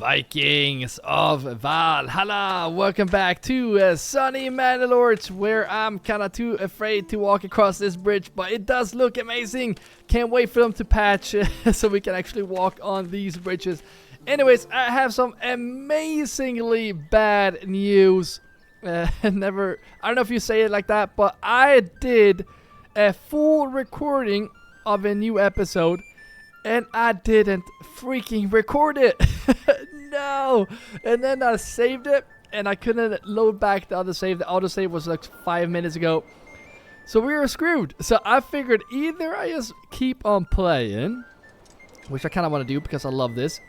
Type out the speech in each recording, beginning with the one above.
Vikings of Valhalla, welcome back to sunny Mandalore, where I'm kinda too afraid to walk across this bridge, but it does look amazing. Can't wait for them to patch so we can actually walk on these bridges. Anyways, I have some amazingly bad news. I don't know if you say it like that, but I did a full recording of a new episode and I didn't freaking record it. No. And then I saved it and I couldn't load back the other save. The auto save was like 5 minutes ago. So we were screwed. So I figured either I just keep on playing, which I kind of want to do because I love this.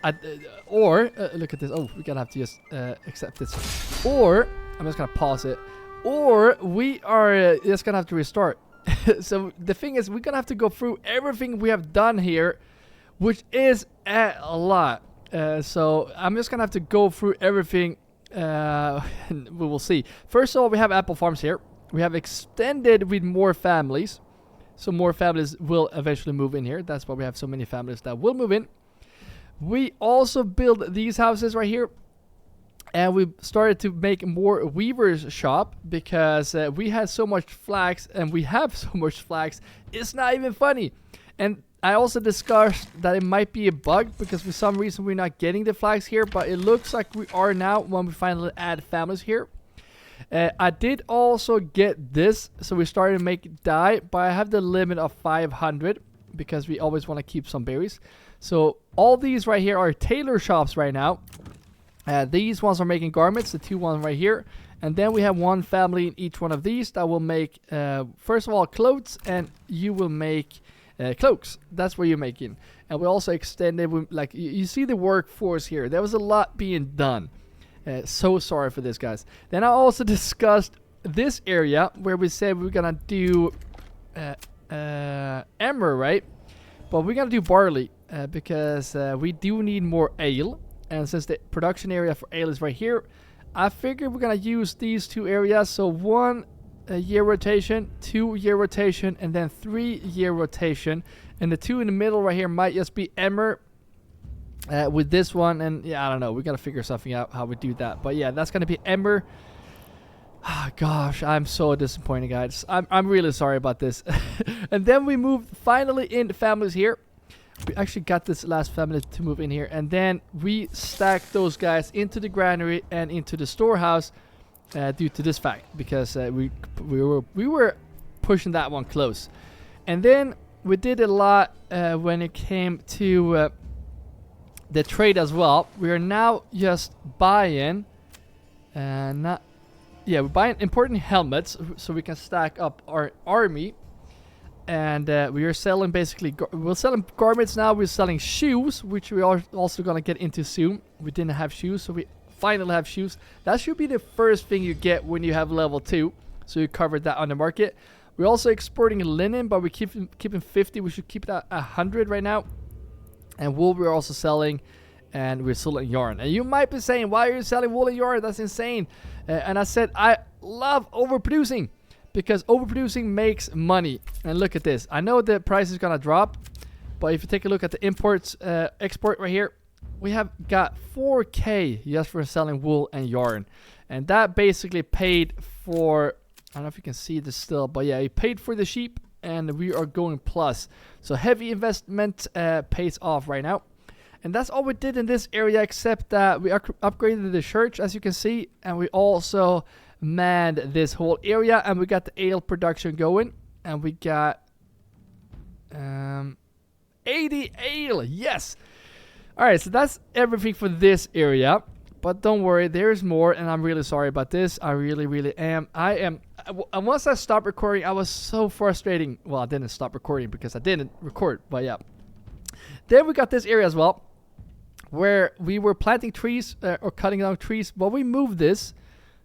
Or look at this. Oh, we're going to have to just accept this. Or I'm just going to pause it. Or we are just going to have to restart. So the thing is, we're going to have to go through everything we have done here, which is a lot. So I'm just going to have to go through everything. And we will see. First of all, we have apple farms here. We have extended with more families. So more families will eventually move in here. That's why we have so many families that will move in. We also build these houses right here. And we started to make more weavers shop because we had so much flax and we have so much flax. It's not even funny. And I also discussed that it might be a bug because for some reason we're not getting the flax here. But it looks like we are now when we finally add families here. I did also get this. So we started to make dye. But I have the limit of 500 because we always want to keep some berries. So all these right here are tailor shops right now. These ones are making garments, the two ones right here. And then we have one family in each one of these that will make, first of all, clothes. And you will make cloaks. That's what you're making. And we also extended, like, you see the workforce here. There was a lot being done. So sorry for this, guys. Then I also discussed this area where we said we're going to do emmer, right? But we're going to do barley because we do need more ale. And since the production area for ale is right here, I figured we're going to use these two areas. So 1 year rotation, 2 year rotation, and then 3 year rotation. And the two in the middle right here might just be emmer with this one. And yeah, I don't know. We're going to figure something out how we do that. But yeah, that's going to be emmer. Oh, gosh, I'm so disappointed, guys. I'm really sorry about this. And then we moved finally in families here. We actually got this last family to move in here. And then we stacked those guys into the granary and into the storehouse due to this fact. Because we were pushing that one close. And then we did a lot when it came to the trade as well. We are now just buying... we're buying important helmets so we can stack up our army. And we are selling basically, we're selling garments now, we're selling shoes, which we are also going to get into soon. We didn't have shoes, so we finally have shoes. That should be the first thing you get when you have level 2. So you covered that on the market. We're also exporting linen, but we're keeping 50. We should keep it at 100 right now. And wool we're also selling, and we're selling yarn. And you might be saying, why are you selling wool and yarn? That's insane. And I said, I love overproducing. Because overproducing makes money. And look at this. I know the price is going to drop. But if you take a look at the imports, export right here. We have got 4K just for selling wool and yarn. And that basically paid for... I don't know if you can see this still. But yeah, it paid for the sheep. And we are going plus. So heavy investment pays off right now. And that's all we did in this area. Except that we upgraded the church, as you can see. And we also... manned this whole area, and we got the ale production going, and we got 80 ale. Yes. All right, so that's everything for this area, but don't worry, there's more. And I'm really sorry about this. I really am. Once I stopped recording, I was so frustrating. Well, I didn't stop recording because I didn't record, but yeah. Then we got this area as well where we were planting trees or cutting down trees, but we moved this.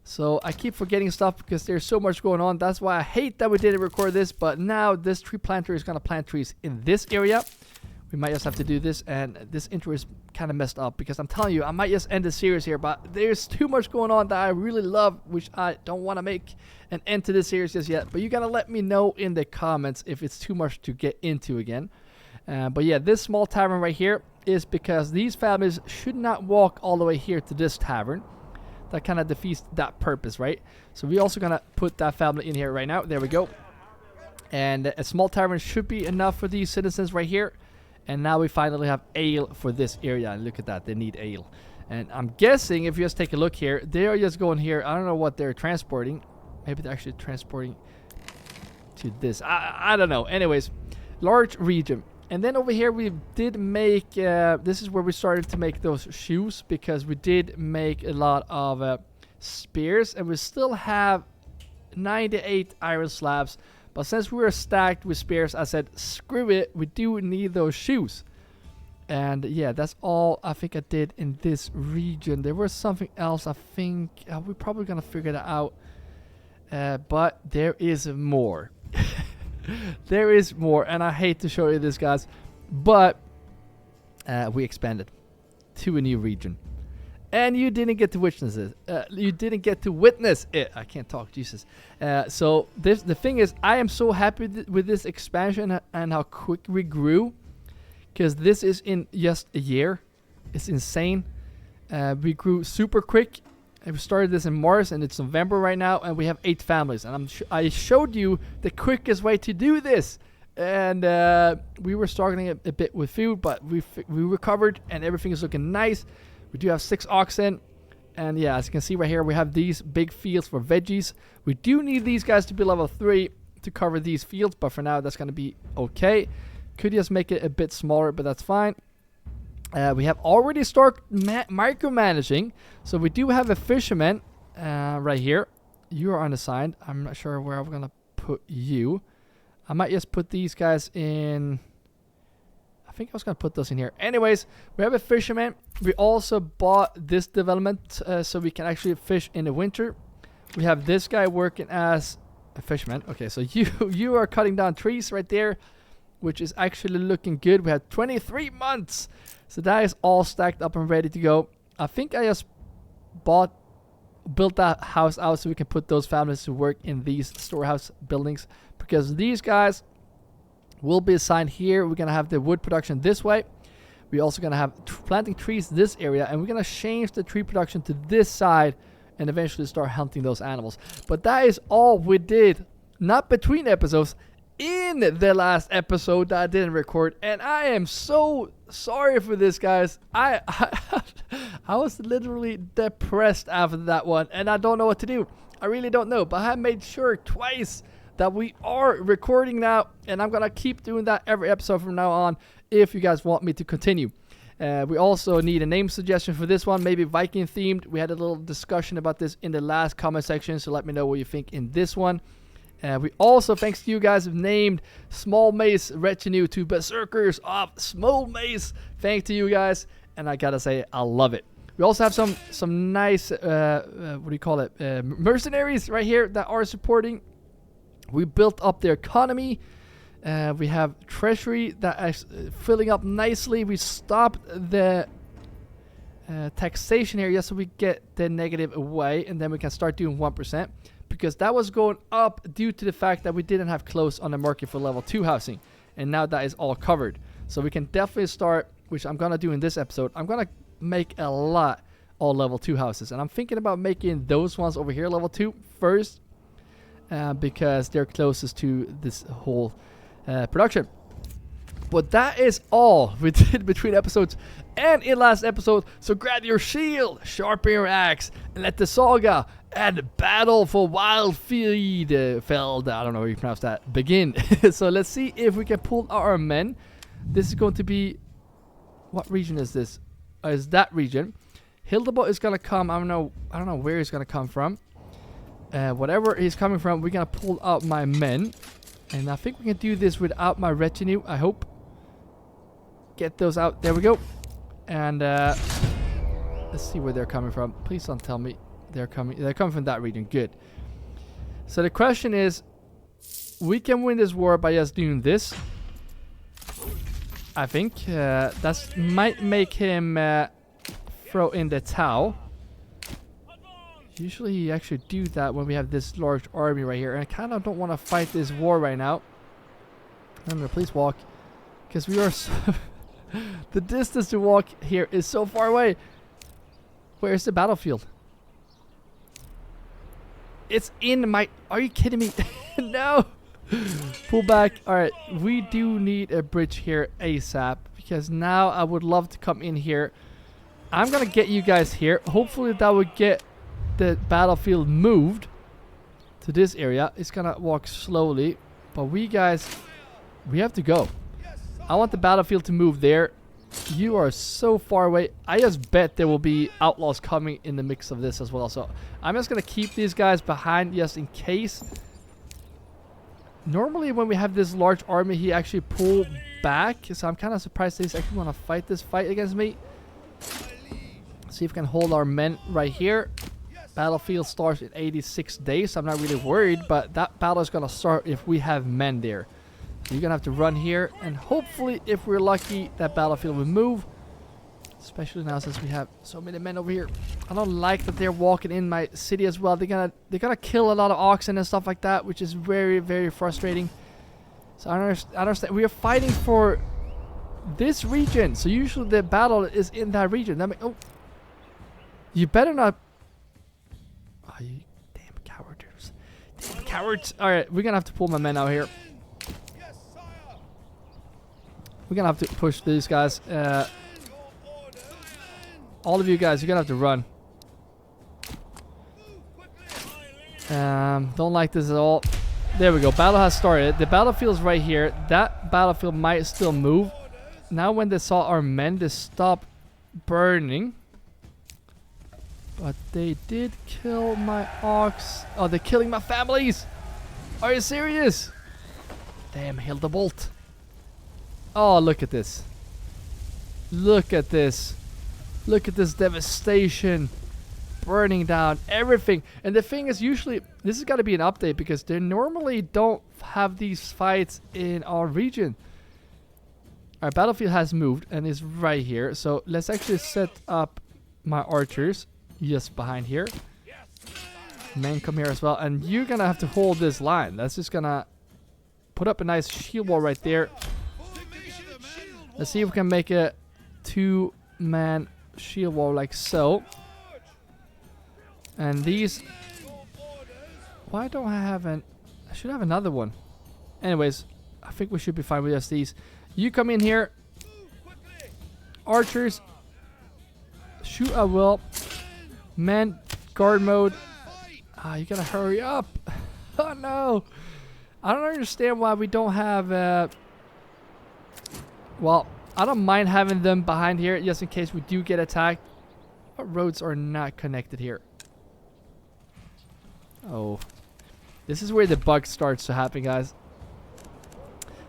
So I keep forgetting stuff because there's so much going on. That's why I hate that we didn't record this. But now this tree planter is going to plant trees in this area. We might just have to do this. And this intro is kind of messed up because I'm telling you, I might just end the series here. But there's too much going on that I really love, which I don't want to make an end to this series just yet. But you got to let me know in the comments if it's too much to get into again. But yeah, this small tavern right here is because these families should not walk all the way here to this tavern. That kind of defeats that purpose, right? So we also gonna put that family in here right now. There we go. And a small tavern should be enough for these citizens right here. And now we finally have ale for this area. And look at that, they need ale. And I'm guessing if you just take a look here, they are just going here. I don't know what they're transporting. Maybe they're actually transporting to this. I don't know. Anyways, large region. And then over here we did make, this is where we started to make those shoes, because we did make a lot of spears, and we still have 98 iron slabs. But since we were stacked with spears, I said, screw it, we do need those shoes. And yeah, that's all I think I did in this region. There was something else, I think. We're probably going to figure that out. But there is more. There is more, and I hate to show you this, guys, but we expanded to a new region, and you didn't get to witness it. You didn't get to witness it. I can't talk, Jesus. So the thing is, I am so happy with this expansion and how quick we grew, because this is in just a year. It's insane. We grew super quick. We started this in March, and it's November right now, and we have 8 families. And I showed you the quickest way to do this. And we were struggling a bit with food, but we recovered, and everything is looking nice. We do have 6 oxen, and yeah, as you can see right here, we have these big fields for veggies. We do need these guys to be level 3 to cover these fields, but for now, that's going to be okay. Could just make it a bit smaller, but that's fine. We have already started micromanaging, so we do have a fisherman right here. You are unassigned. I'm not sure where I'm gonna put you. I might just put these guys in. I think I was gonna put those in here. Anyways, we have a fisherman. We also bought this development so we can actually fish in the winter. We have this guy working as a fisherman. Okay, so you are cutting down trees right there, which is actually looking good. We have 23 months. So that is all stacked up and ready to go. I think I just built that house out so we can put those families to work in these storehouse buildings, because these guys will be assigned here. We're going to have the wood production this way. We're also going to have planting trees this area, and we're going to change the tree production to this side and eventually start hunting those animals. But that is all we did, not between episodes, in the last episode that I didn't record, and I am so sorry for this, guys. I was literally depressed after that one, and I don't know what to do. I really don't know, but I have made sure twice that we are recording now, and I'm gonna keep doing that every episode from now on if you guys want me to continue. We also need a name suggestion for this one, maybe Viking themed. We had a little discussion about this in the last comment section, so let me know what you think in this one. We also, thanks to you guys, have named Small Mace Retinue to Berserkers of Small Mace. Thanks to you guys, and I gotta say, I love it. We also have some nice, what do you call it, mercenaries right here that are supporting. We built up their economy. We have treasury that is filling up nicely. We stopped the taxation here just so we get the negative away, and then we can start doing 1%. Because that was going up due to the fact that we didn't have close on the market for level 2 housing. And now that is all covered. So we can definitely start, which I'm going to do in this episode. I'm going to make a lot all level 2 houses. And I'm thinking about making those ones over here level 2 first. Because they're closest to this whole production. But that is all we did between episodes and in last episode. So grab your shield, sharpen your axe, and let the saga and battle for Wildfeld, I don't know how you pronounce that, begin. So let's see if we can pull our men. This is going to be, what region is this? Is that region? Hildebot is gonna come. I don't know where he's gonna come from. Whatever he's coming from, we're gonna pull out my men, and I think we can do this without my retinue. I hope. Get those out. There we go. And let's see where they're coming from. Please don't tell me they're coming from that region. Good. So the question is, we can win this war by just doing this. I think that might make him throw in the towel. Usually you actually do that when we have this large army right here, and I kind of don't want to fight this war right now. Remember, please walk, because we are The distance to walk here is so far away. Where's the battlefield? It's in my... Are you kidding me? No! Pull back. Alright, we do need a bridge here ASAP. Because now I would love to come in here. I'm gonna get you guys here. Hopefully that will get the battlefield moved to this area. It's gonna walk slowly. But we guys... We have to go. I want the battlefield to move there. You are so far away. I just bet there will be outlaws coming in the mix of this as well. So I'm just going to keep these guys behind just in case. Normally when we have this large army, he actually pull back. So I'm kind of surprised that he's actually want to fight this fight against me. See if we can hold our men right here. Battlefield starts in 86 days. So I'm not really worried. But that battle is going to start if we have men there. You're gonna have to run here, and hopefully, if we're lucky, that battlefield will move. Especially now since we have so many men over here. I don't like that they're walking in my city as well. They're gonna kill a lot of oxen and stuff like that, which is very, very frustrating. So I understand. We are fighting for this region, so usually the battle is in that region. That oh, you better not. Oh, you damn cowards! Damn cowards! All right, we're gonna have to pull my men out here. We're gonna have to push these guys. All of you guys, you're gonna have to run. Don't like this at all. There we go. Battle has started. The battlefield's right here. That battlefield might still move. Now when they saw our men, they stopped burning. But they did kill my ox. Oh, they're killing my families. Are you serious? Damn, Hildebolt. Oh, look at this. Look at this. Look at this devastation. Burning down everything. And the thing is, usually, this has got to be an update because they normally don't have these fights in our region. Our battlefield has moved and is right here. So let's actually set up my archers just behind here. Men come here as well. And you're going to have to hold this line. That's just going to put up a nice shield wall right there. Let's see if we can make a 2-man shield wall like so. And these... Why don't I have an... I should have another one. Anyways, I think we should be fine with just these. You come in here. Archers. Shoot at will. Men, guard mode. Ah, you gotta hurry up. Oh no. I don't understand why we don't have... Well, I don't mind having them behind here just in case we do get attacked. Our roads are not connected here. Oh. This is where the bug starts to happen, guys.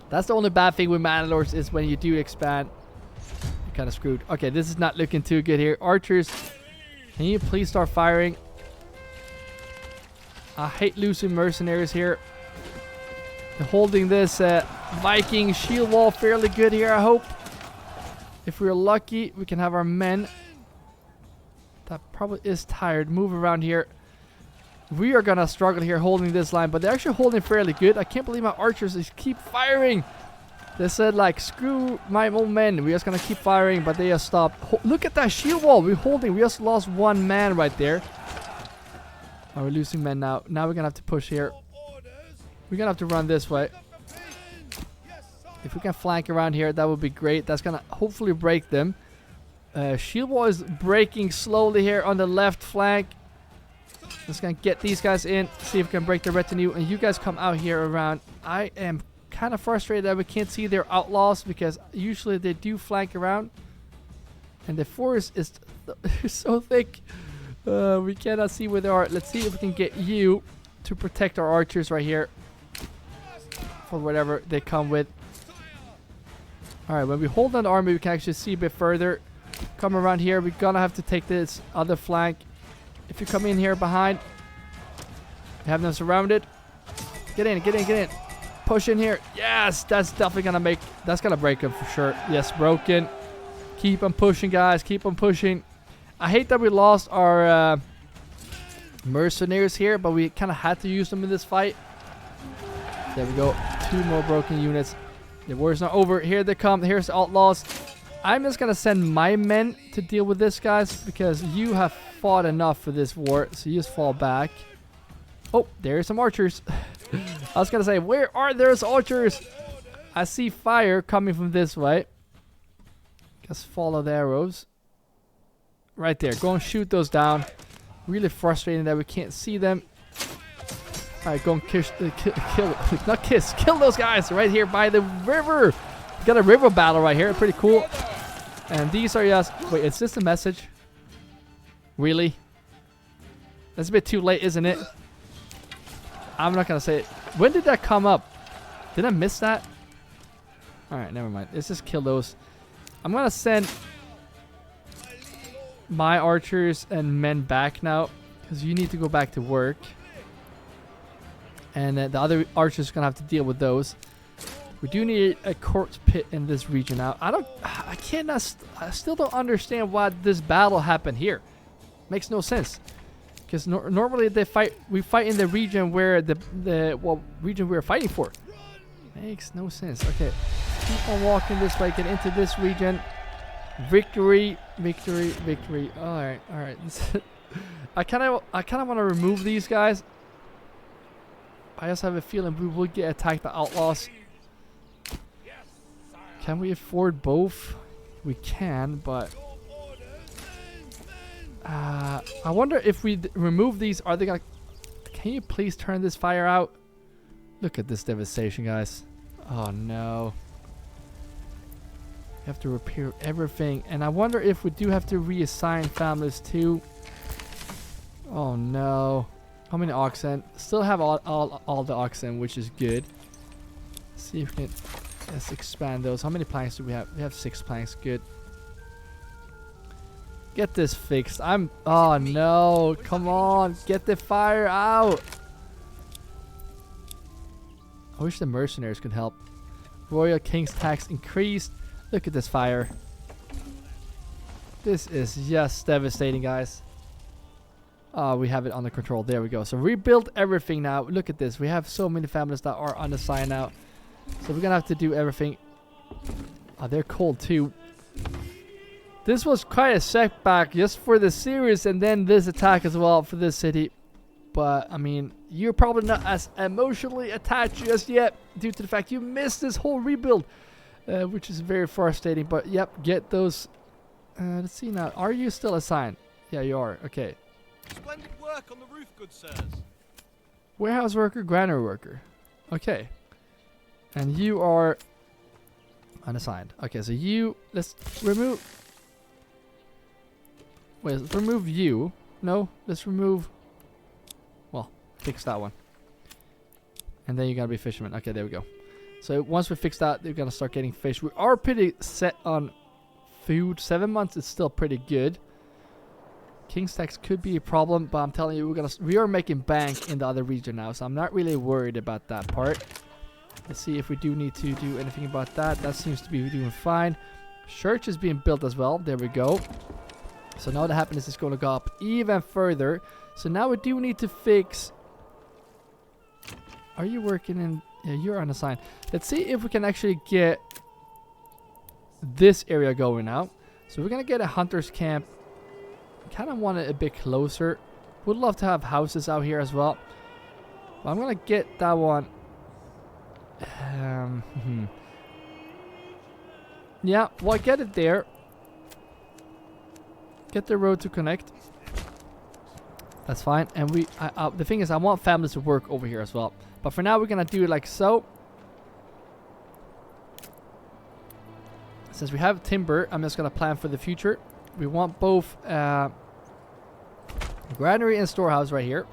That's the only bad thing with Mandalores is when you do expand. You're kind of screwed. Okay, this is not looking too good here. Archers, can you please start firing? I hate losing mercenaries here. They're holding this Viking shield wall fairly good here, I hope. If we're lucky, we can have our men. That probably is tired. Move around here. We are gonna struggle here holding this line, but they're actually holding fairly good. I can't believe my archers just keep firing. They said like, screw my own men. We're just gonna keep firing, but they just stopped. Look at that shield wall we're holding. We just lost 1 man right there. Oh, we're losing men now. Now we're gonna have to push here. We're gonna have to run this way. If we can flank around here, that would be great. That's gonna hopefully break them. Shield wall is breaking slowly here on the left flank. Just gonna get these guys in, see if we can break the retinue, and you guys come out here around. I am kind of frustrated that we can't see their outlaws because usually they do flank around. And the forest is so thick. We cannot see where they are. Let's see if we can get you to protect our archers right here. For whatever they come with. Alright, when we hold on the army, we can actually see a bit further. Come around here. We're gonna have to take this other flank. If you come in here behind, we have them surrounded. Get in, get in, get in. Push in here. Yes, that's definitely gonna make... That's gonna break them for sure. Yes, broken. Keep on pushing, guys. Keep on pushing. I hate that we lost our mercenaries here, but we kind of had to use them in this fight. There we go. 2 more broken units. The war's not over. Here they come. Here's the outlaws. I'm just gonna send my men to deal with this, guys, because you have fought enough for this war, so you just fall back. Oh, there's some archers. I was gonna say, where are those archers? I see fire coming from this way. Just follow the arrows. Right there. Go and shoot those down. Really frustrating that we can't see them. Alright, go and kill those guys right here by the river. We got a river battle right here. Pretty cool. And these are just... Wait, is this a message? Really? That's a bit too late, isn't it? I'm not gonna say it. When did that come up? Did I miss that? Alright, never mind. Let's just kill those. I'm gonna send my archers and men back now, because you need to go back to work. And the other archers are gonna have to deal with those. We do need a corpse pit in this region now. I still don't understand why this battle happened here. Makes no sense. Because normally we fight in the region where region we're fighting for. Makes no sense. Okay, keep on walking this way. Get into this region. Victory, victory, victory. All right, all right. I kind of want to remove these guys. I just have a feeling we will get attacked by outlaws. Can we afford both? We can, but I wonder if we remove these, are they gonna... Can you please turn this fire out? Look at this devastation, guys. Oh no. We have to repair everything, and I wonder if we do have to reassign families too. Oh no. How many oxen? Still have all the oxen, which is good. Let's see if we can... Let's expand those. How many planks do we have? We have 6 planks. Good. Get this fixed. Oh no. Come on. Get the fire out. I wish the mercenaries could help. Royal King's tax increased. Look at this fire. This is just devastating, guys. We have it under control. There we go. So rebuild everything now. Look at this. We have so many families that are unassigned now. So we're gonna have to do everything. Oh, they're cold too. This was quite a setback just for the series, and then this attack as well for this city. But I mean, you're probably not as emotionally attached just yet due to the fact you missed this whole rebuild, which is very frustrating. But yep, get those. Let's see now. Are you still assigned? Yeah, you are. Okay. Splendid work on the roof, good sirs. Warehouse worker, granary worker. Okay. And you are unassigned. Okay, so you... Let's remove... Wait, let's remove you. No, let's remove... Well, fix that one. And then you're gonna be fisherman. Okay, there we go. So once we fix that, you're gonna start getting fish. We are pretty set on food. 7 months is still pretty good. King's tax could be a problem, but I'm telling you, we are making bank in the other region now, so I'm not really worried about that part. Let's see if we do need to do anything about that. That seems to be doing fine. Church is being built as well. There we go. So now the happiness is going to go up even further. So now we do need to fix... Are you working in... Yeah, you're unassigned. Let's see if we can actually get this area going now. So we're going to get a hunter's camp. Kind of want it a bit closer. Would love to have houses out here as well. But I'm going to get that one... Yeah, well, get it there. Get the road to connect. That's fine. And the thing is, I want families to work over here as well. But for now, we're gonna do it like so. Since we have timber, I'm just gonna plan for the future. We want both granary and storehouse right here,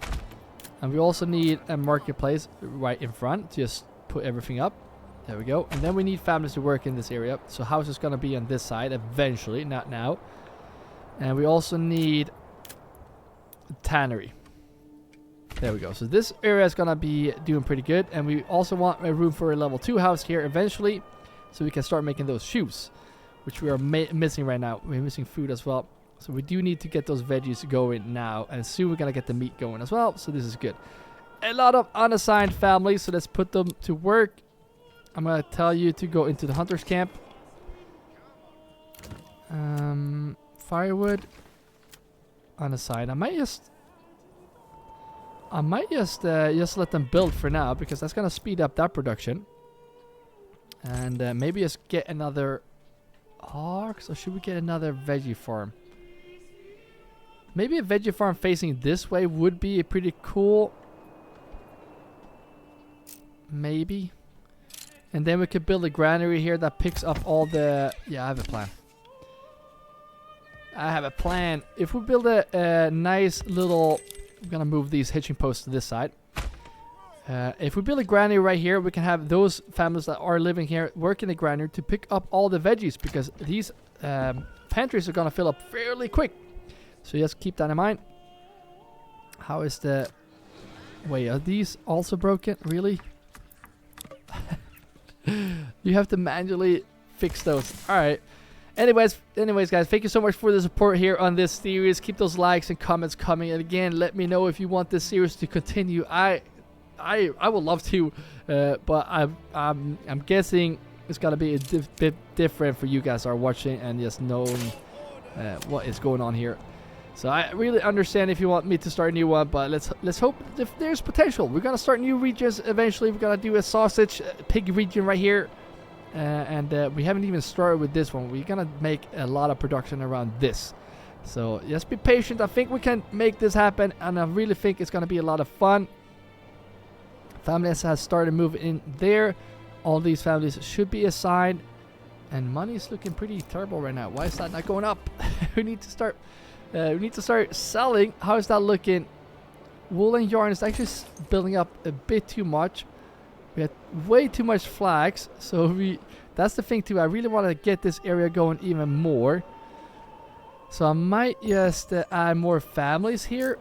and we also need a marketplace right in front to just put everything up. There we go. And then we need families to work in this area. So house is going to be on this side eventually, not now. And we also need tannery. There we go. So this area is going to be doing pretty good. And we also want a room for a level 2 house here eventually, so we can start making those shoes, which we are missing right now. We're missing food as well. So we do need to get those veggies going now. And soon we're going to get the meat going as well. So this is good. A lot of unassigned families, so let's put them to work. I'm going to tell you to go into the hunter's camp. Firewood on the side. I might just let them build for now, because that's gonna speed up that production. And maybe just get another ox, or should we get another veggie farm? Maybe a veggie farm facing this way would be pretty cool. Maybe. And then we could build a granary here that picks up all the... Yeah, I have a plan. I have a plan. If we build a nice little... I'm gonna move these hitching posts to this side. If we build a granary right here, we can have those families that are living here work in the granary to pick up all the veggies, because these pantries are gonna fill up fairly quick. So just keep that in mind. How is the... Wait, are these also broken? Really? You have to manually fix those. Alright. Anyways, guys, thank you so much for the support here on this series. Keep those likes and comments coming. And again, let me know if you want this series to continue. I would love to, but I'm guessing it's gonna be a bit different for you guys who are watching and just knowing what is going on here. So I really understand if you want me to start a new one, but let's hope if there's potential. We're gonna start new regions eventually. We're gonna do a sausage pig region right here, and we haven't even started with this one. We're gonna make a lot of production around this. So just be patient. I think we can make this happen, and I really think it's gonna be a lot of fun. Families has started moving in there. All these families should be assigned, and money is looking pretty terrible right now. Why is that not going up? We need to start selling. How is that looking? Wool and yarn is actually building up a bit too much. We had way too much flax, so that's the thing too. I really want to get this area going even more, so I might just add more families here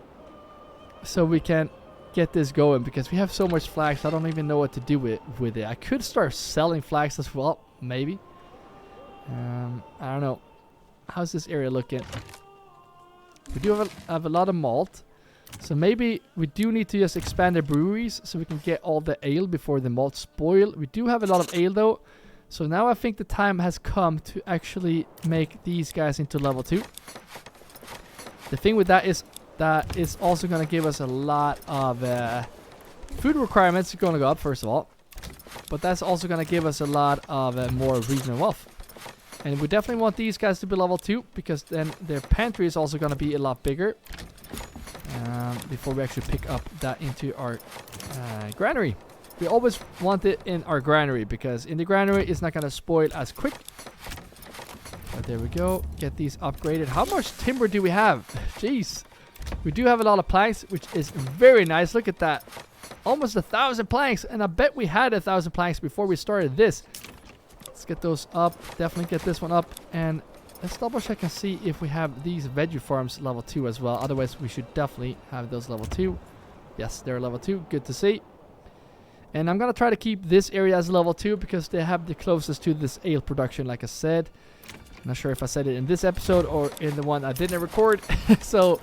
so we can get this going, because we have so much flax. I don't even know what to do with it. I could start selling flax as well, maybe. I don't know. How's this area looking? We do have a lot of malt, so maybe we do need to just expand the breweries so we can get all the ale before the malt spoil. We do have a lot of ale though, so now I think the time has come to actually make these guys into level 2. The thing with that is it's also going to give us a lot of food requirements are going to go up, first of all, but that's also going to give us a lot of more regional wealth. And we definitely want these guys to be level 2, because then their pantry is also going to be a lot bigger before we actually pick up that into our granary. We always want it in our granary, because in the granary it's not going to spoil as quick. But there we go. Get these upgraded. How much timber do we have? Jeez. We do have a lot of planks, which is very nice. Look at that. Almost 1,000 planks. And I bet we had 1,000 planks before we started this. Let's get those up. Definitely get this one up. And let's double check and see if we have these veggie farms level 2 as well. Otherwise, we should definitely have those level 2. Yes, they're level 2. Good to see. And I'm going to try to keep this area as level 2, because they have the closest to this ale production, like I said. I'm not sure if I said it in this episode or in the one I didn't record. So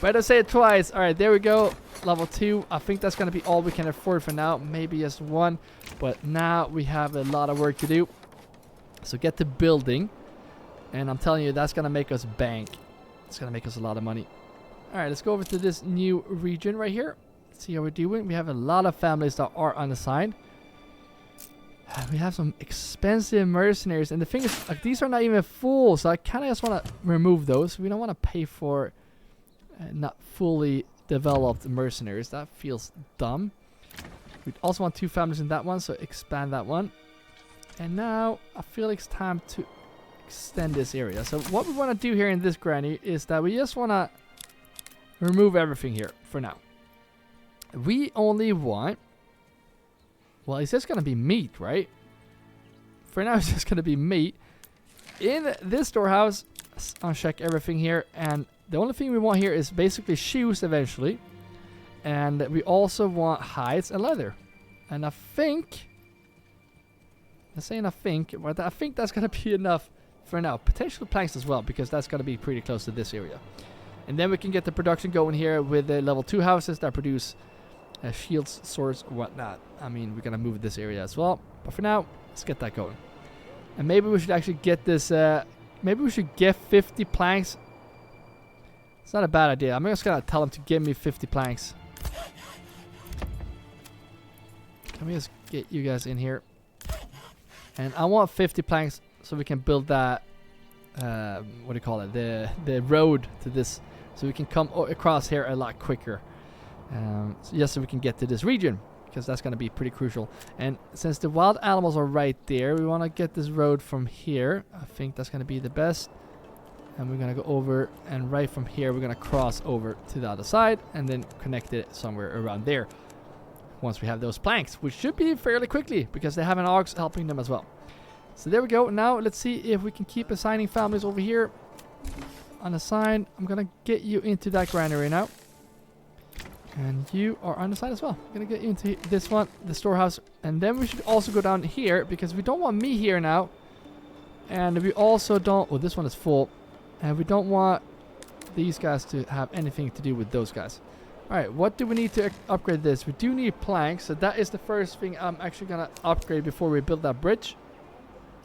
better say it twice. All right, there we go. Level 2. I think that's going to be all we can afford for now. Maybe just one. But now we have a lot of work to do. So get to building. And I'm telling you, that's going to make us bank. It's going to make us a lot of money. All right, let's go over to this new region right here. Let's see how we're doing. We have a lot of families that are unassigned. We have some expensive mercenaries. And the thing is, like, these are not even full. So I kind of just want to remove those. We don't want to pay for not fully developed mercenaries. That feels dumb. We also want 2 families in that one, so expand that one. And now I feel like it's time to extend this area. So what we want to do here in this granny is that we just want to remove everything here for now. We only want... Well, it's just going to be meat, right? For now, it's just going to be meat. In this storehouse, let's uncheck everything here. And the only thing we want here is basically shoes eventually. And we also want hides and leather. And I think... I'm saying I think, but I think that's going to be enough for now. Potential planks as well, because that's going to be pretty close to this area. And then we can get the production going here with the level 2 houses that produce shields, swords, or whatnot. I mean, we're going to move this area as well. But for now, let's get that going. And maybe we should actually get this maybe we should get 50 planks. It's not a bad idea. I'm just gonna tell them to give me 50 planks. Let me just get you guys in here. And I want 50 planks so we can build that, what do you call it? The road to this. So we can come across here a lot quicker. So we can get to this region. Because that's going to be pretty crucial. And since the wild animals are right there, we want to get this road from here. I think that's going to be the best. And we're going to go over. And right from here, we're going to cross over to the other side. And then connect it somewhere around there. Once we have those planks, which should be fairly quickly because they have an ARGs helping them as well. So there we go. Now let's see if we can keep assigning families over here. Unassign. I'm gonna get you into that granary now, and you are on the side as well. I'm gonna get you into this one, the storehouse, and then we should also go down here because we don't want me here now, and we also don't. Oh, this one is full, and we don't want these guys to have anything to do with those guys. Alright, what do we need to upgrade this? We do need planks, so that is the first thing I'm actually going to upgrade before we build that bridge.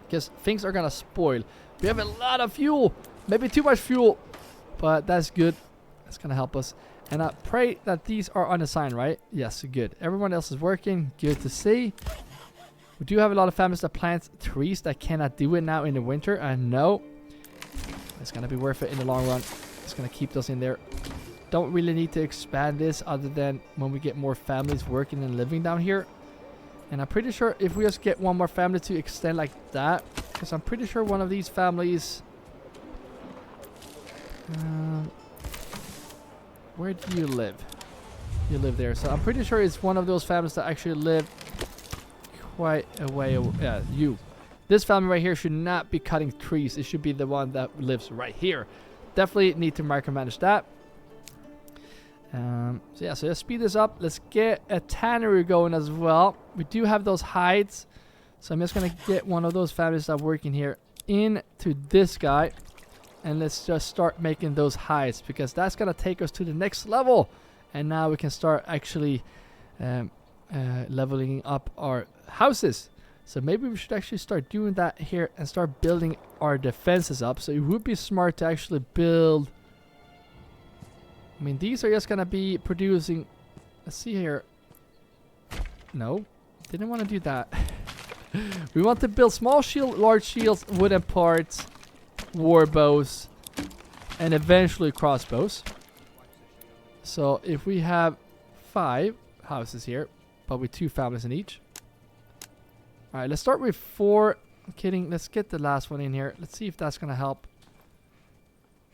Because things are going to spoil. We have a lot of fuel. Maybe too much fuel. But that's good. That's going to help us. And I pray that these are unassigned, right? Yes, good. Everyone else is working. Good to see. We do have a lot of families that plant trees that cannot do it now in the winter. I know. It's going to be worth it in the long run. It's going to keep those in there. Don't really need to expand this other than when we get more families working and living down here. And I'm pretty sure if we just get one more family to extend like that, because I'm pretty sure one of these families, where do you live? You live there, so I'm pretty sure it's one of those families that actually live quite a way away. Yeah, you. This family right here should not be cutting trees. It should be the one that lives right here. Definitely need to micromanage that. So let's speed this up. Let's get a tannery going as well. We do have those hides. So I'm just going to get one of those families that are working here into this guy. And let's just start making those hides because that's going to take us to the next level. And now we can start actually leveling up our houses. So maybe we should actually start doing that here and start building our defenses up. So it would be smart to actually build... I mean, these are just going to be producing... Let's see here. No. Didn't want to do that. We want to build small shield, large shields, wooden parts, war bows, and eventually crossbows. So if we have 5 houses here, but with 2 families in each. Alright, let's start with 4. I'm kidding. Let's get the last one in here. Let's see if that's going to help.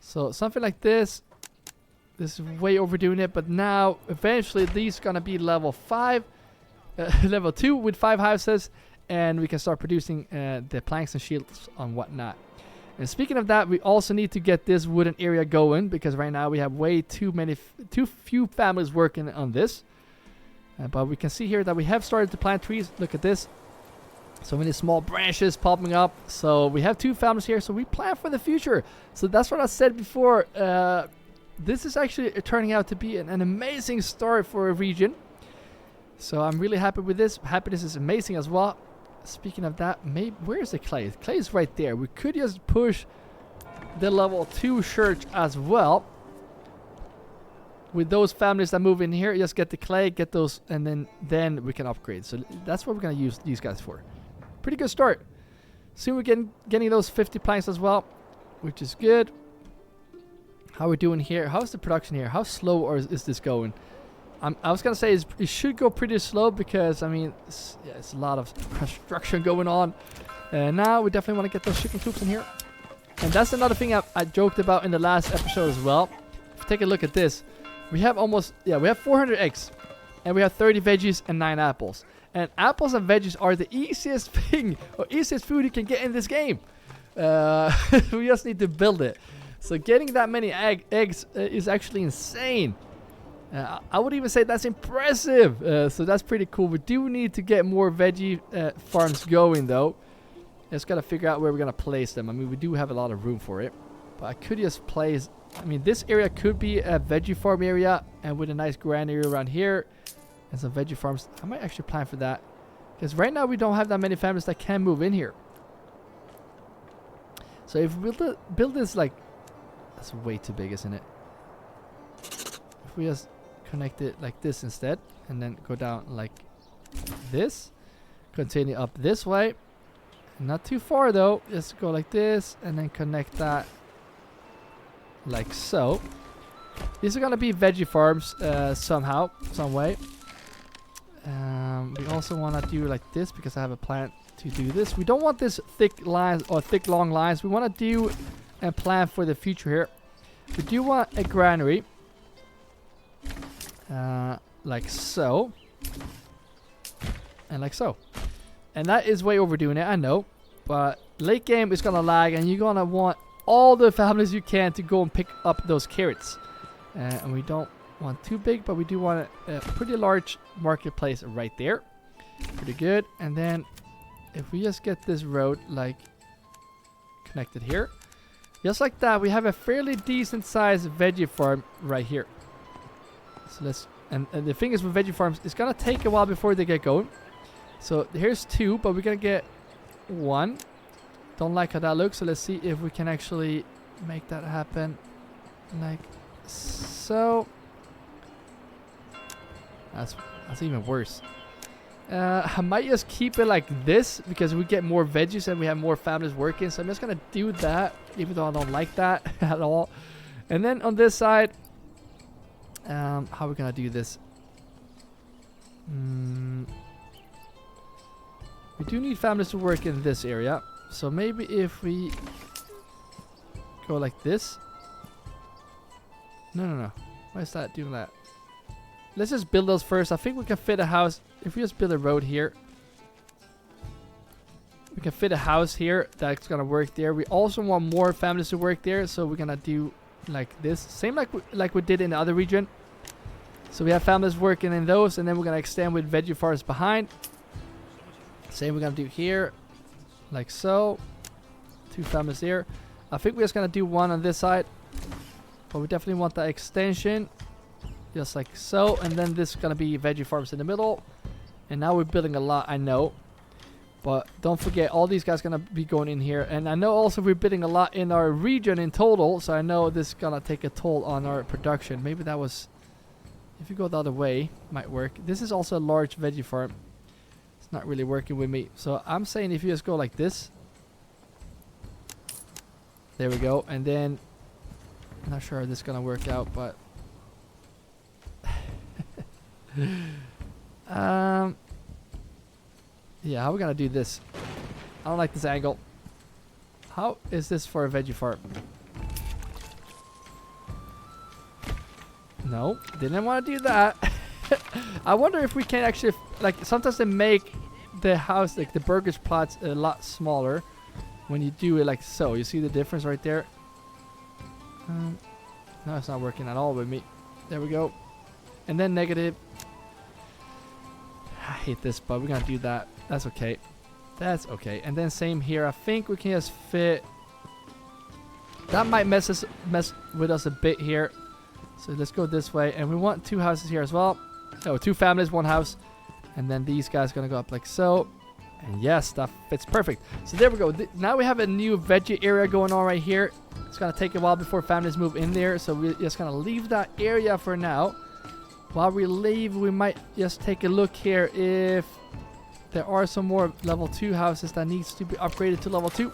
So something like this. This is way overdoing it, but now eventually these gonna be level 5, level 2 with 5 houses, and we can start producing the planks and shields and whatnot. And speaking of that, we also need to get this wooden area going because right now we have way too few families working on this. But we can see here that we have started to plant trees. Look at this. So many small branches popping up. So we have 2 families here, so we plan for the future. So that's what I said before. This is actually turning out to be an amazing start for a region. So I'm really happy with this. Happiness is amazing as well. Speaking of that, maybe where's the clay? The clay is right there. We could just push the level 2 church as well. With those families that move in here, just get the clay, get those, and then we can upgrade. So that's what we're going to use these guys for. Pretty good start. Soon we're getting those 50 planks as well, which is good. How are we doing here? How's the production here? How slow is this going? I was going to say it should go pretty slow because, I mean, it's a lot of construction going on. Now we definitely want to get those chicken coops in here. And that's another thing I joked about in the last episode as well. If you take a look at this, we have we have 400 eggs. And we have 30 veggies and 9 apples. And apples and veggies are the easiest thing, or easiest food you can get in this game. We just need to build it. So getting that many eggs is actually insane. I would even say that's impressive. So that's pretty cool. We do need to get more veggie farms going though. Just gotta figure out where we're gonna place them. I mean, we do have a lot of room for it. But I could just place... I mean, this area could be a veggie farm area. And with a nice granary around here. And some veggie farms. I might actually plan for that. Because right now we don't have that many families that can move in here. So if we build this like, that's way too big, isn't it? If we just connect it like this instead, and then go down like this, continue up this way, not too far though, just go like this, and then connect that like so. These are gonna be veggie farms somehow, some way. We also want to do like this because I have a plan to do this. We don't want this thick lines or thick long lines. We want to do and plan for the future here. We do want a granary like so and like so, and that is way overdoing it, I know, but late game is gonna lag and you're gonna want all the families you can to go and pick up those carrots, and we don't want too big, but we do want a pretty large marketplace right there. Pretty good. And then if we just get this road like connected here, just like that, we have a fairly decent sized veggie farm right here. So let's, and the thing is with veggie farms, it's gonna take a while before they get going. So here's 2, but we're gonna get 1. Don't like how that looks, so let's see if we can actually make that happen like so. That's even worse. I might just keep it like this because we get more veggies and we have more families working. So I'm just gonna do that, even though I don't like that at all. And then on this side, how are we gonna do this? We do need families to work in this area. So maybe if we go like this. No. Why is that doing that? Let's just build those first. I think we can fit a house. If we just build a road here, we can fit a house here that's gonna work there. We also want more families to work there, so we're gonna do like this, same like we did in the other region. So we have families working in those, and then we're gonna extend with veggie farms behind. Same we're gonna do here, like so. 2 families there. I think we're just gonna do 1 on this side, but we definitely want that extension. Just like so, and then this is gonna be veggie farms in the middle. And now we're building a lot, I know, but don't forget all these guys gonna be going in here. And I know also we're building a lot in our region in total, so I know this is gonna take a toll on our production. Maybe that was, if you go the other way, might work. This is also a large veggie farm. It's not really working with me, so I'm saying if you just go like this, there we go. And then I'm not sure how this is gonna work out, but yeah, how are we gonna do this? I don't like this angle. How is this for a veggie farm? No, didn't want to do that. I wonder if we can actually, like, sometimes they make the house, like the burgers plots, a lot smaller when you do it like so. You see the difference right there? No, it's not working at all with me. There we go. And then negative. I hate this, but we're gonna do that. That's okay. That's okay. And then same here. I think we can just fit. That might mess with us a bit here. So let's go this way. And we want 2 houses here as well. Oh, 2 families, 1 house. And then these guys gonna go up like so. And yes, that fits perfect. So there we go. Now we have a new veggie area going on right here. It's gonna take a while before families move in there. So we're just gonna leave that area for now. While we leave, we might just take a look here if there are some more level 2 houses that needs to be upgraded to level 2.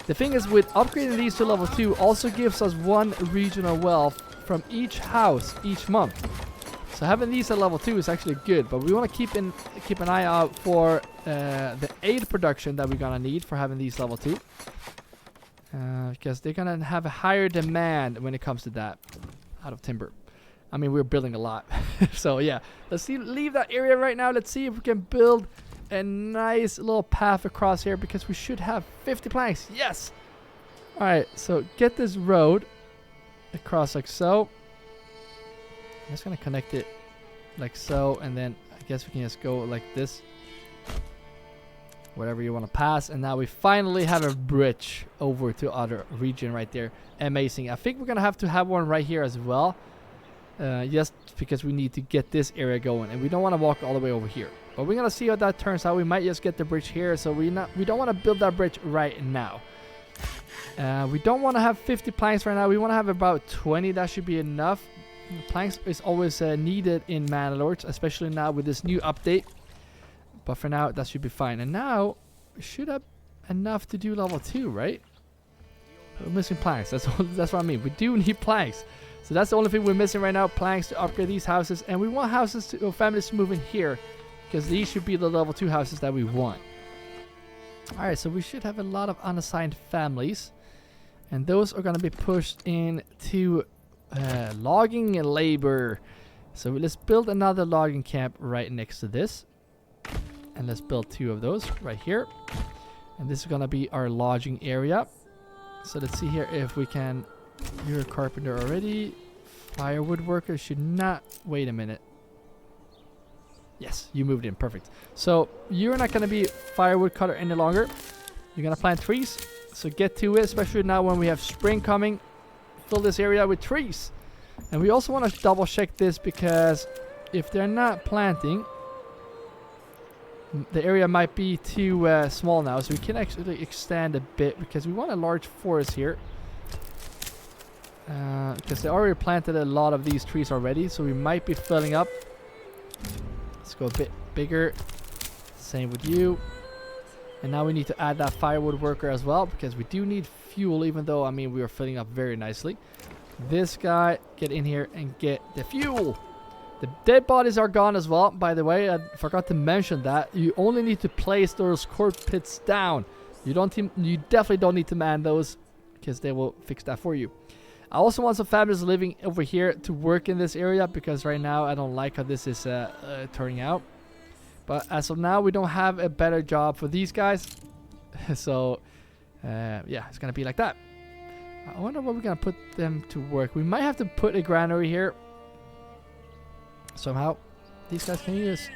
The thing is, with upgrading these to level 2 also gives us 1 regional wealth from each house each month. So having these at level 2 is actually good, but we want to keep an eye out for the aid production that we're gonna need for having these level 2. Because they're gonna have a higher demand when it comes to that out of timber. I mean, we're building a lot. So yeah, let's leave that area right now. Let's see if we can build a nice little path across here, because we should have 50 planks. Yes. All right, so get this road across like so. I'm just gonna connect it like so, and then I guess we can just go like this, whatever you want to pass. And now we finally have a bridge over to other region right there. Amazing. I think we're gonna have to have one right here as well. Just because we need to get this area going, and we don't want to walk all the way over here. But we're gonna see how that turns out. We might just get the bridge here, so we don't want to build that bridge right now. We don't want to have 50 planks right now. We want to have about 20. That should be enough. Planks is always needed in Manalords, especially now with this new update. But for now, that should be fine. And now, we should have enough to do level 2, right? We're missing planks. That's what I mean. We do need planks. So that's the only thing we're missing right now. Planks to upgrade these houses. And we want houses to, families to move in here. Because these should be the level 2 houses that we want. Alright, so we should have a lot of unassigned families. And those are going to be pushed into logging and labor. So let's build another logging camp right next to this. And let's build 2 of those right here. And this is going to be our lodging area. So let's see here if we can... You're a carpenter already. Firewood worker should not... Wait a minute. Yes, you moved in. Perfect. So you're not going to be firewood cutter any longer. You're going to plant trees. So get to it, especially now when we have spring coming. Fill this area with trees. And we also want to double check this because if they're not planting, the area might be too small now. So we can actually extend a bit because we want a large forest here. Because they already planted a lot of these trees already. So we might be filling up. Let's go a bit bigger. Same with you. And now we need to add that firewood worker as well. Because we do need fuel. Even though, I mean, we are filling up very nicely. This guy, get in here and get the fuel. The dead bodies are gone as well. By the way, I forgot to mention that. You only need to place those corpse pits down. You definitely don't need to man those. Because they will fix that for you. I also want some families living over here to work in this area because right now I don't like how this is turning out. But as of now, we don't have a better job for these guys. So, yeah, it's going to be like that. I wonder where we're going to put them to work. We might have to put a granary here. Somehow. These guys can just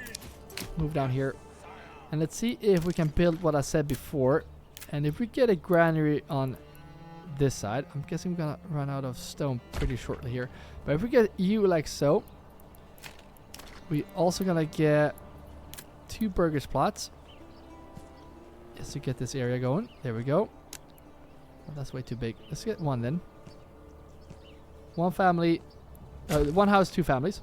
move down here. And let's see if we can build what I said before. And if we get a granary on this side, I'm guessing we're gonna run out of stone pretty shortly here, but if we get you like so, we also gonna get 2 burgers plots just to get this area going. There we go. Oh, that's way too big. Let's get 1 then. 1 family, 1 house, 2 families,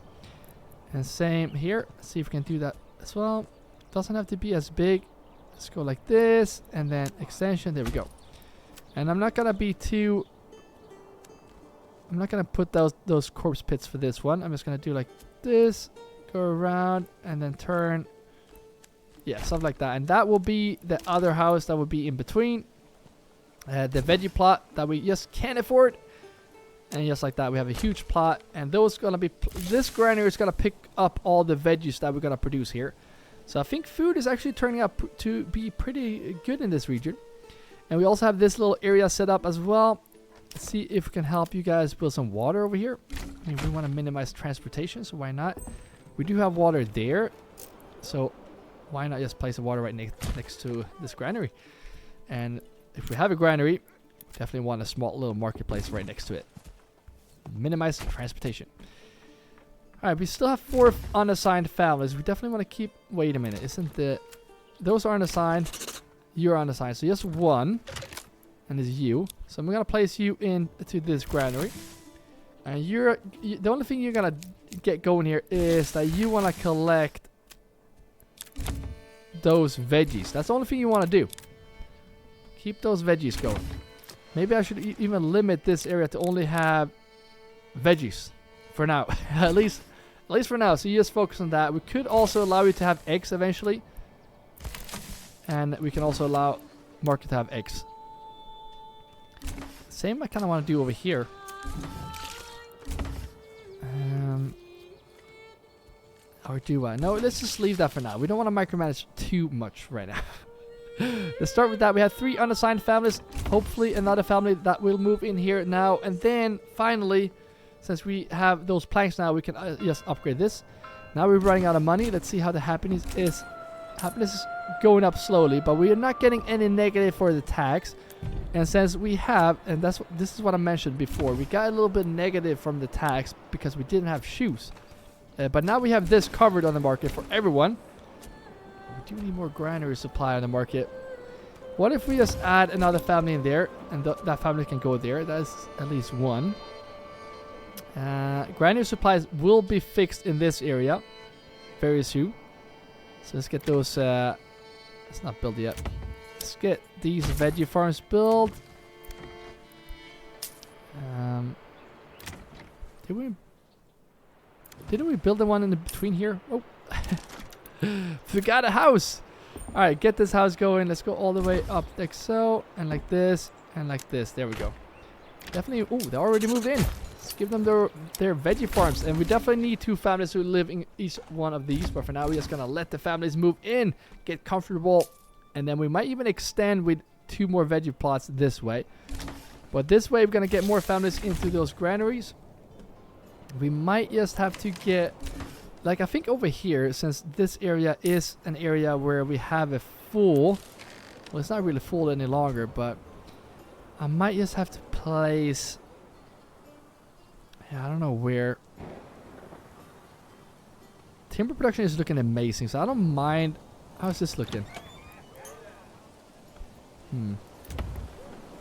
and same here. Let's see if we can do that as well. Doesn't have to be as big. Let's go like this and then extension. There we go. And I'm not gonna be too... I'm not gonna put those corpse pits for this one. I'm just gonna do like this, go around, and then turn. Yeah, something like that. And that will be the other house that will be in between. The veggie plot that we just can't afford. And just like that, we have a huge plot. And those gonna be... This granary is gonna pick up all the veggies that we're gonna produce here. So I think food is actually turning out to be pretty good in this region. And we also have this little area set up as well. Let's see if we can help you guys build some water over here. I mean, we want to minimize transportation, so why not? We do have water there. So why not just place the water right next to this granary? And if we have a granary, definitely want a small little marketplace right next to it. Minimize transportation. Alright, we still have 4 unassigned families. We definitely want to keep... Wait a minute, isn't the... Those aren't assigned. You're unassigned, so just 1, and it's you. So I'm gonna place you into this granary, and the only thing you're gonna get going here is that you want to collect those veggies. That's the only thing you want to do. Keep those veggies going. Maybe I should even limit this area to only have veggies for now. at least for now. So you just focus on that. We could also allow you to have eggs eventually. And we can also allow market to have eggs. Same I kind of want to do over here. Or do I? No, let's just leave that for now. We don't want to micromanage too much right now. Let's start with that. We have 3 unassigned families. Hopefully another family that will move in here now. And then finally, since we have those planks now, we can just upgrade this. Now we're running out of money. Let's see how the happiness is. Happiness is going up slowly, but we are not getting any negative for the tax. And since we have, and this is what I mentioned before, we got a little bit negative from the tax because we didn't have shoes. But now we have this covered on the market for everyone. We do need more granary supply on the market. What if we just add another family in there, and that family can go there? That's at least one. Granary supplies will be fixed in this area very soon. So let's get those. It's not built yet. Let's get these veggie farms built. Didn't we build the one in between here? Oh, forgot a house. All right, get this house going. Let's go all the way up like so, and like this, and like this. There we go. Definitely. Oh, they already moved in. Let's give them their veggie farms, and we definitely need 2 families who live in each one of these. But for now, we're just gonna let the families move in, get comfortable, and then we might even extend with 2 more veggie plots this way. But this way, we're gonna get more families into those granaries. We might just have to get, like I think over here, since this area is an area where we have a full, well, it's not really full any longer, but I might just have to place, yeah, I don't know where. Timber production is looking amazing, so I don't mind. How's this looking?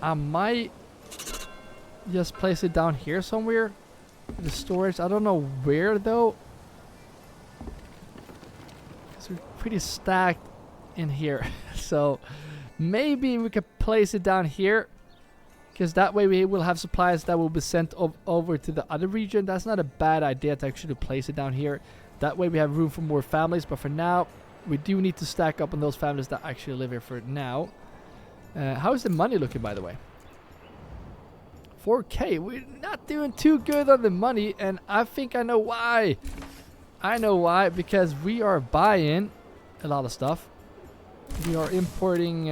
I might just place it down here somewhere. The storage, I don't know where though. Because we're pretty stacked in here. So maybe we could place it down here. Because that way we will have supplies that will be sent over to the other region. That's not a bad idea to actually place it down here. That way we have room for more families. But for now, we do need to stack up on those families that actually live here for now. How is the money looking, by the way? 4K. We're not doing too good on the money, and I think I know why. I know why, because we are buying a lot of stuff. We are importing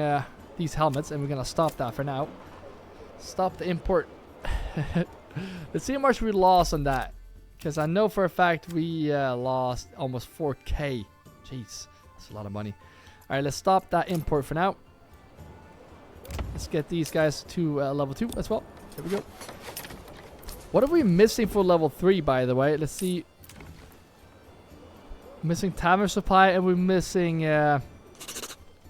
these helmets, and we're gonna stop that for now. Stop the import. Let's see how much we lost on that, because I know for a fact we lost almost 4K. Jeez, that's a lot of money. All right, let's stop that import for now. Let's get these guys to level 2 as well. There we go. What are we missing for level 3, by the way? Let's see. Missing tavern supply, and we're missing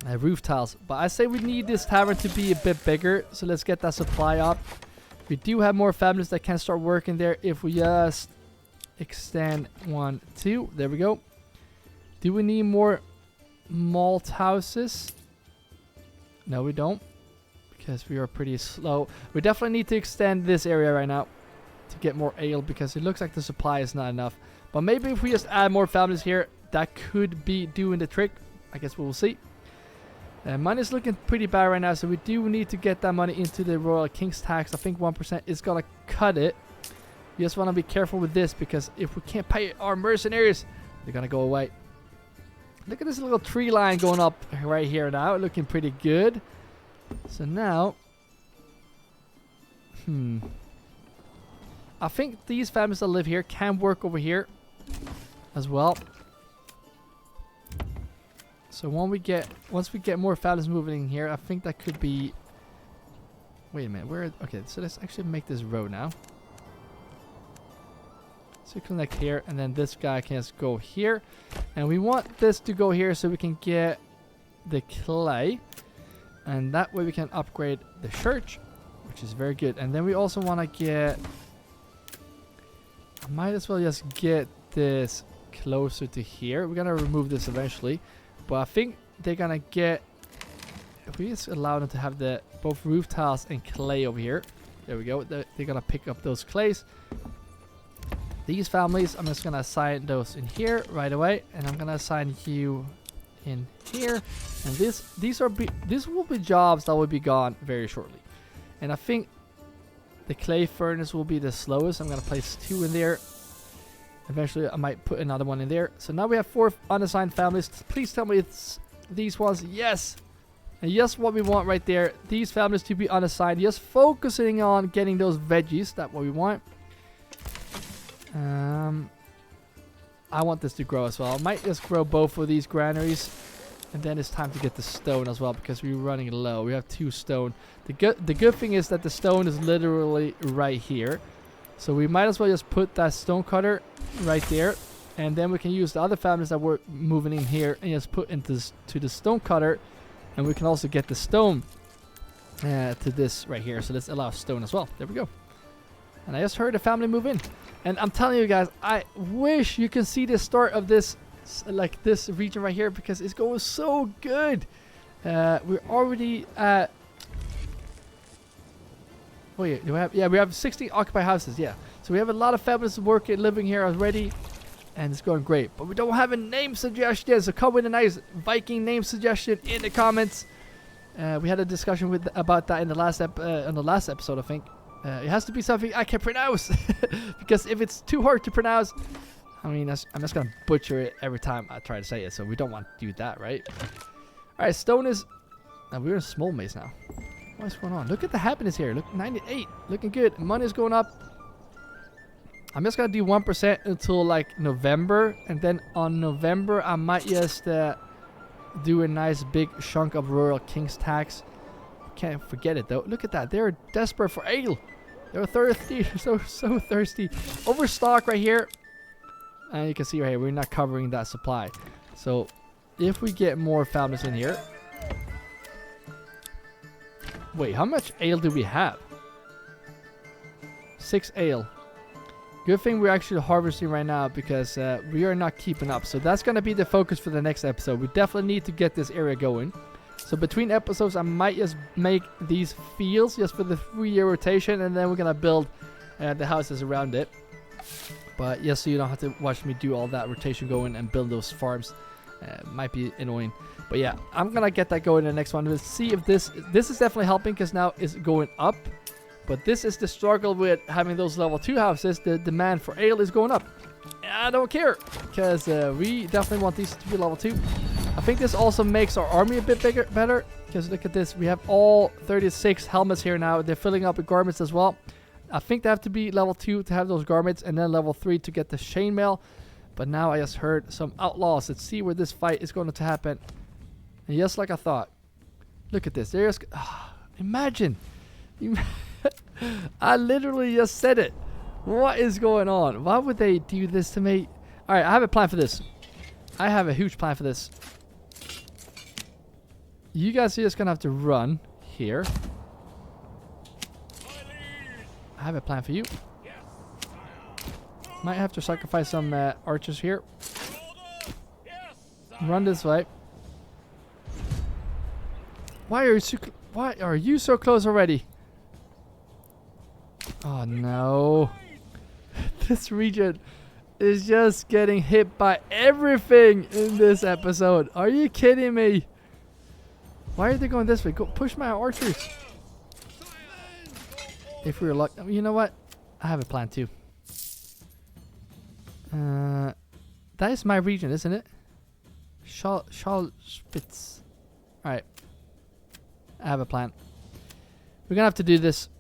roof tiles. But I say we need this tavern to be a bit bigger, so let's get that supply up. We do have more families that can start working there if we just extend 1, 2. There we go. Do we need more malt houses? No, we don't. Because we are pretty slow. We definitely need to extend this area right now to get more ale, because it looks like the supply is not enough. But maybe if we just add more families here, that could be doing the trick. I guess we will see. Money's looking pretty bad right now, so we do need to get that money into the Royal King's tax. I think 1% is gonna cut it. You just want to be careful with this, because if we can't pay our mercenaries, they're gonna go away. Look at this little tree line going up right here now, looking pretty good. So now, I think these families that live here can work over here as well. So once we get more families moving in here, I think that could be. Wait a minute, where? Okay, so let's actually make this road now. So connect here, and then this guy can just go here, and we want this to go here so we can get the clay. And that way we can upgrade the church, which is very good. And then we also want to get... I might as well just get this closer to here. We're going to remove this eventually. But I think they're going to get... If we just allow them to have the both roof tiles and clay over here. There we go. They're going to pick up those clays. These families, I'm just going to assign those in here right away. And I'm going to assign you in here, and these will be jobs that will be gone very shortly. And I think the clay furnace will be the slowest. I'm gonna place 2 in there. Eventually I might put another one in there. So now we have 4 unassigned families. Please tell me it's these ones. Yes, and yes, what we want right there, these families to be unassigned, just focusing on getting those veggies. That's what we want. I want this to grow as well. I might just grow both of these granaries, and then it's time to get the stone as well, because we're running low. We have 2 stone. The good thing is that the stone is literally right here, so we might as well just put that stone cutter right there, and then we can use the other families that were moving in here and just put into to the stone cutter, And we can also get the stone to this right here. So let's allow stone as well. There we go. And I just heard a family move in. And I'm telling you guys, I wish you can see the start of this, like this region right here, because it's going so good. We're already at... Wait, do we have... Yeah, we have 60 occupied houses, yeah. So we have a lot of families working, living here already. And it's going great. But we don't have a name suggestion, so come with a nice Viking name suggestion in the comments. We had a discussion about that in the last episode, I think. It has to be something I can pronounce. Because if it's too hard to pronounce, I mean, I'm just going to butcher it every time I try to say it. So we don't want to do that, right? Alright, stone is... we're in small maze now. What's going on? Look at the happiness here. Look, 98. Looking good. Money's going up. I'm just going to do 1% until like November. And then on November, I might just do a nice big chunk of Royal King's tax. Can't forget it though. Look at that. They're desperate for ale. They're thirsty. so thirsty. Overstock right here. And you can see right here, we're not covering that supply. So if we get more families in here. Wait, how much ale do we have? 6 ale. Good thing we're actually harvesting right now, because we are not keeping up. So that's going to be the focus for the next episode. We definitely need to get this area going. So between episodes, I might just make these fields just for the 3-year rotation. And then we're going to build the houses around it. But yes, so you don't have to watch me do all that rotation going and build those farms. Might be annoying. But yeah, I'm going to get that going in the next one. Let's see if this is definitely helping, because now it's going up. But this is the struggle with having those level 2 houses. The demand for ale is going up. I don't care, because we definitely want these to be level 2. I think this also makes our army a bit better. Because look at this. We have all 36 helmets here now. They're filling up with garments as well. I think they have to be level 2 to have those garments. And then level 3 to get the chainmail. But now I just heard some outlaws. Let's see where this fight is going to happen. And just like I thought. Look at this. There's... imagine. I literally just said it. What is going on? Why would they do this to me? Alright, I have a plan for this. I have a huge plan for this. You guys are just going to have to run here. I have a plan for you. Might have to sacrifice some archers here. Run this way. Why are you so close already? Oh no. This region is just getting hit by everything in this episode. Are you kidding me? Why are they going this way? Go push my archers. If we were lucky. You know what? I have a plan too. That is my region, isn't it? Schalspitz. Alright. I have a plan. We're gonna have to do this.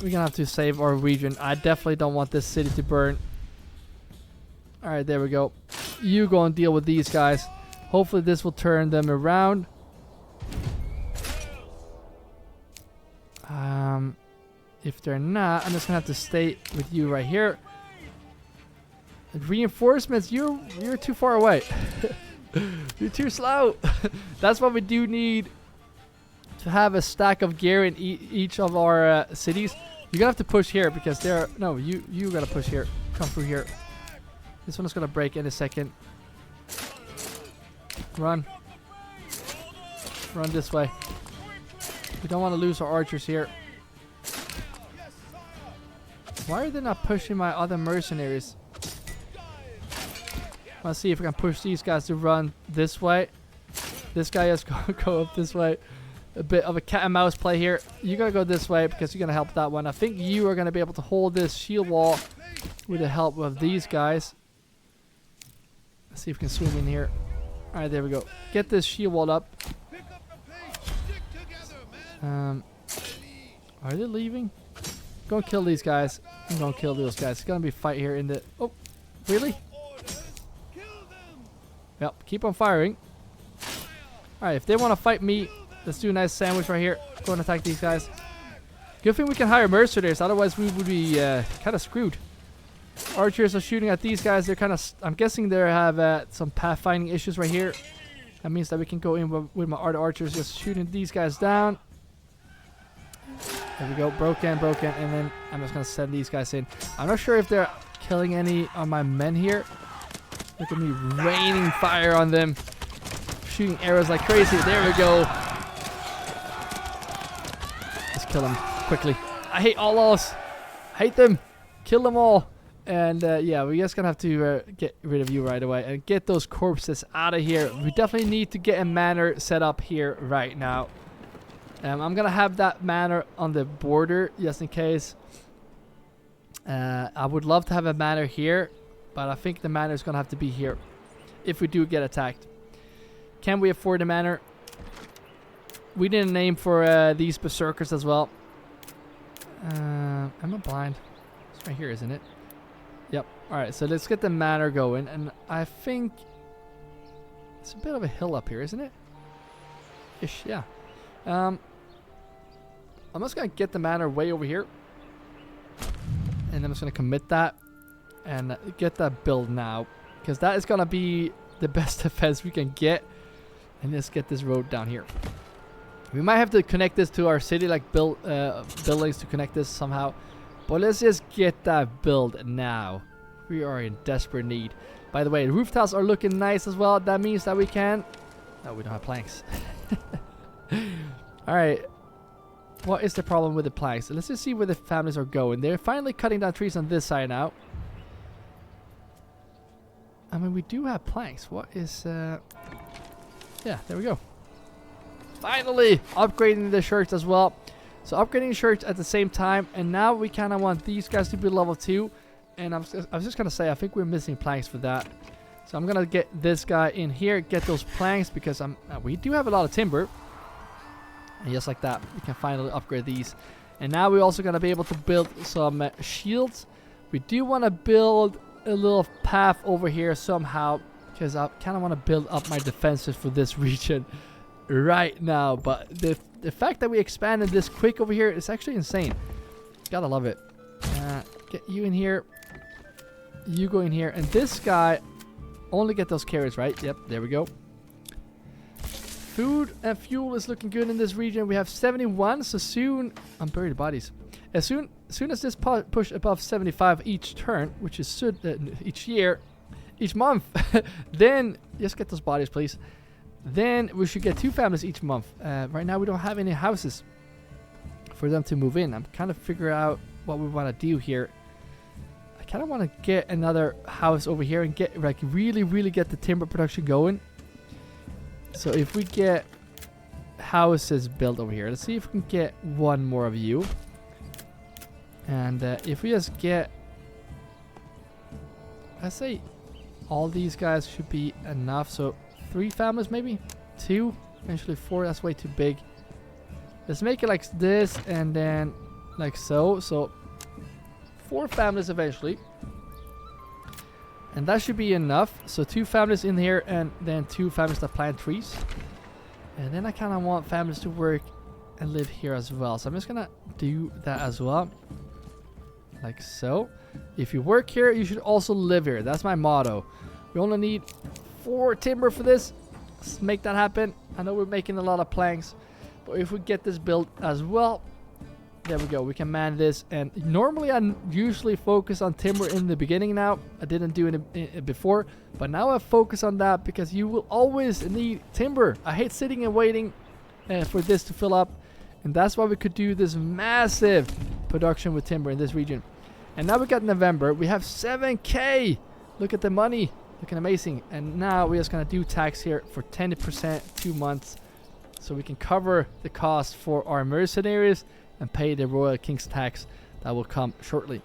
We're gonna have to save our region. I definitely don't want this city to burn. Alright, there we go. You go and deal with these guys. Hopefully this will turn them around. If they're not, I'm just gonna have to stay with you right here. Reinforcements, you're too far away. You're too slow. That's what we do need to have a stack of gear in each of our cities. You're gonna have to push here, because there. No, you gotta push here. Come through here. This one is gonna break in a second. Run. Run this way. We don't want to lose our archers here. Why are they not pushing my other mercenaries? Let's see if we can push these guys to run this way. This guy is going to go up this way. A bit of a cat and mouse play here. You gotta go this way because you're gonna help that one. I think you are gonna be able to hold this shield wall with the help of these guys. Let's see if we can swim in here. Alright, there we go. Get this shield wall up. Are they leaving? Go and kill these guys. I'm gonna kill those guys. It's gonna be a fight here in the... Oh, really? Yep, keep on firing. Alright, if they want to fight me, let's do a nice sandwich right here. Go and attack these guys. Good thing we can hire mercenaries, otherwise we would be kind of screwed. Archers are shooting at these guys. They're kind of, I'm guessing they have some pathfinding issues right here. That means that we can go in with my archers just shooting these guys down. There we go, broken, and then I'm just gonna send these guys in. I'm not sure if they're killing any of my men here. Look at me raining fire on them. Shooting arrows like crazy. There we go. Let's kill them quickly. I hate all those. Hate them. Kill them all. And yeah, we're just gonna have to get rid of you right away and get those corpses out of here. We definitely need to get a manor set up here right now. I'm gonna have that manor on the border just in case. I would love to have a manor here, but I think the manor is gonna have to be here if we do get attacked. Can we afford a manor? We need a name for these berserkers as well. Am I blind? It's right here, isn't it? Yep. Alright, so let's get the manor going. And I think it's a bit of a hill up here, isn't it? Ish, yeah. I'm just going to get the manor way over here. And I'm just going to commit that. And get that build now. Because that is going to be the best defense we can get. And let's get this road down here. We might have to connect this to our city, like buildings to connect this somehow. But let's just get that build now. We are in desperate need. By the way, the roof tiles are looking nice as well. That means that we can... No, we don't have planks. Alright. What is the problem with the planks? Let's just see where the families are going. They're finally cutting down trees on this side now. I mean, we do have planks. What is... Yeah, there we go. Finally! Upgrading the shirts as well. So upgrading shirts at the same time. And now we kind of want these guys to be level 2. And I was just going to say, I think we're missing planks for that. So I'm going to get this guy in here. Get those planks because we do have a lot of timber. And just like that, we can finally upgrade these. And now we're also going to be able to build some shields. We do want to build a little path over here somehow. Because I kind of want to build up my defenses for this region right now. But the fact that we expanded this quick over here is actually insane. Gotta love it. Get you in here. You go in here. And this guy, only get those carrots, right? Yep, there we go. Food and fuel is looking good in this region. We have 71, so soon... I'm buried bodies. As soon as this push above 75 each turn, which is each year, each month, then... Just get those bodies, please. Then we should get 2 families each month. Right now we don't have any houses for them to move in. I'm kind of figuring out what we want to do here. I kind of want to get another house over here and get like really get the timber production going. So if we get houses built over here, let's see if we can get one more of you. And if we just get, let's say all these guys should be enough. So 3 families maybe, 2, eventually 4. That's way too big. Let's make it like this and then like so. So 4 families eventually. And that should be enough. So 2 families in here and then 2 families that plant trees. And then I kind of want families to work and live here as well. So I'm just going to do that as well. Like so. If you work here, you should also live here. That's my motto. We only need 4 timber for this. Let's make that happen. I know we're making a lot of planks. But if we get this built as well, there we go. We can man this. And normally I usually focus on timber in the beginning now. I didn't do it before. But now I focus on that because you will always need timber. I hate sitting and waiting for this to fill up. And that's why we could do this massive production with timber in this region. And now we got November. We have 7K. Look at the money. Looking amazing. And now we're just going to do tax here for 10%, 2 months. So we can cover the cost for our mercenaries and pay the Royal King's tax that will come shortly.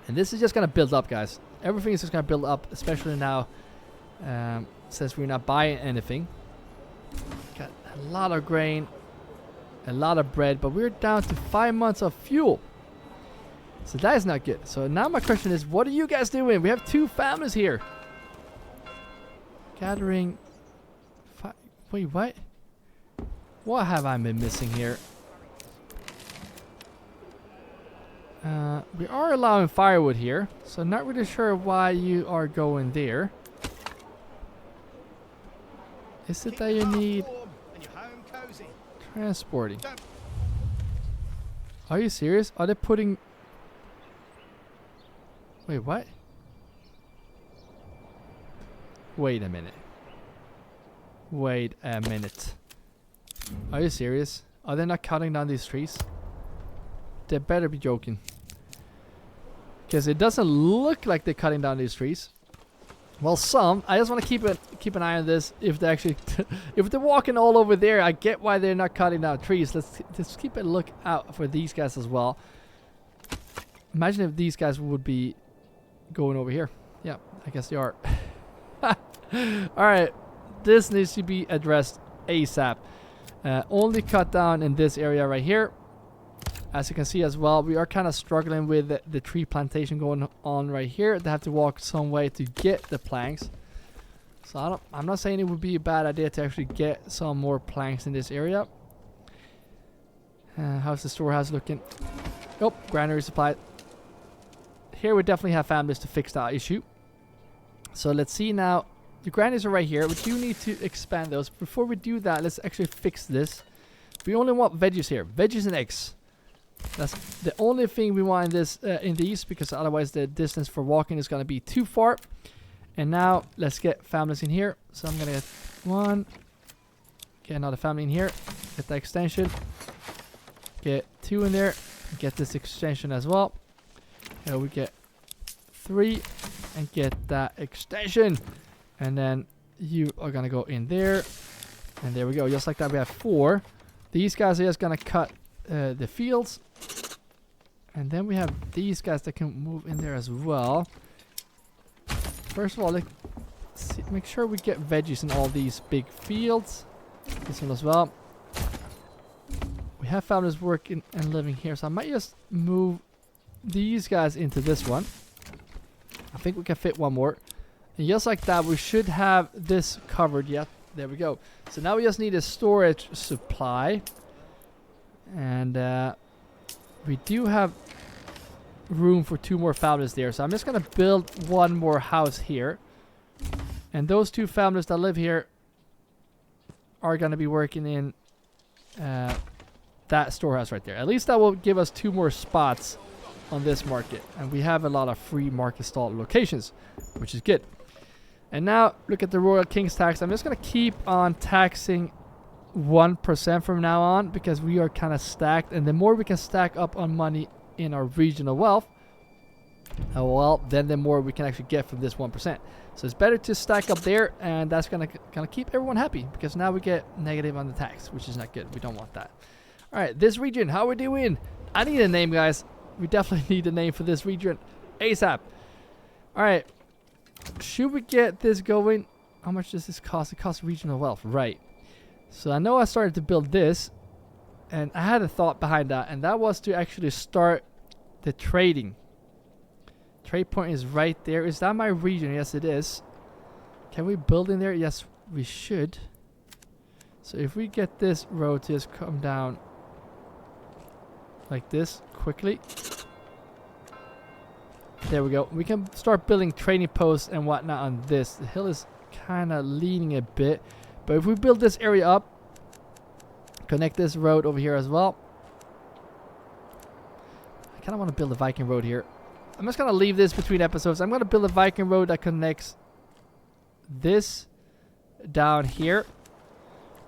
And this is just going to build up, guys. Everything is just going to build up, especially now since we're not buying anything. Got a lot of grain, a lot of bread, but we're down to 5 months of fuel. So that is not good. So now my question is, what are you guys doing? We have 2 families here. Gathering... Wait, what? What have I been missing here? We are allowing firewood here, so not really sure why you are going there. Is it that you need transporting? Are you serious? Are they putting... Wait, what? Wait a minute. Wait a minute. Are you serious? Are they not cutting down these trees? They better be joking. Because it doesn't look like they're cutting down these trees. Well, some. I just want to keep an eye on this. If they actually, if they're walking all over there, I get why they're not cutting down trees. Let's keep a look out for these guys as well. Imagine if these guys would be going over here. Yeah, I guess they are. All right, this needs to be addressed ASAP. Only cut down in this area right here. As you can see as well, we are kind of struggling with the tree plantation going on right here. They have to walk some way to get the planks. So I'm not saying it would be a bad idea to actually get some more planks in this area. How's the storehouse looking? Oh, granary supply. Here we definitely have families to fix that issue. So let's see now. The granaries are right here. We do need to expand those. Before we do that, let's actually fix this. We only want veggies here. Veggies and eggs. That's the only thing we want in this in these, because otherwise the distance for walking is going to be too far. And now let's get families in here. So I'm going to get one. Get another family in here. Get the extension. Get two in there. Get this extension as well. Here we get 3 and get that extension. And then you are going to go in there. And there we go. Just like that, we have 4. These guys are just going to cut the fields. And then we have these guys that can move in there as well. First of all, let's see, make sure we get veggies in all these big fields. This one as well. We have families working and living here, so I might just move these guys into this one. I think we can fit one more. And just like that, we should have this covered. Yeah, there we go. So now we just need a storage supply. And we do have room for 2 more families there. So I'm just going to build one more house here. And those 2 families that live here are going to be working in that storehouse right there. At least that will give us 2 more spots on this market. And we have a lot of free market stall locations, which is good. And now look at the Royal King's tax. I'm just going to keep on taxing 1% from now on, because we are kind of stacked, and the more we can stack up on money in our regional wealth, well, then the more we can actually get from this 1%. So it's better to stack up there, and that's gonna keep everyone happy, because now we get negative on the tax, which is not good. We don't want that. All right, this region, how are we doing? I need a name, guys. We definitely need a name for this region ASAP. All right, should we get this going? How much does this cost? It costs regional wealth, right? So I know I started to build this, and I had a thought behind that, and that was to actually start the trading. Trade point is right there. Is that my region? Yes, it is. Can we build in there? Yes, we should. So if we get this road to just come down like this quickly. There we go. We can start building trading posts and whatnot on this. The hill is kind of leaning a bit. But if we build this area up, connect this road over here as well. I kind of want to build a Viking road here. I'm just going to leave this between episodes. I'm going to build a Viking road that connects this down here.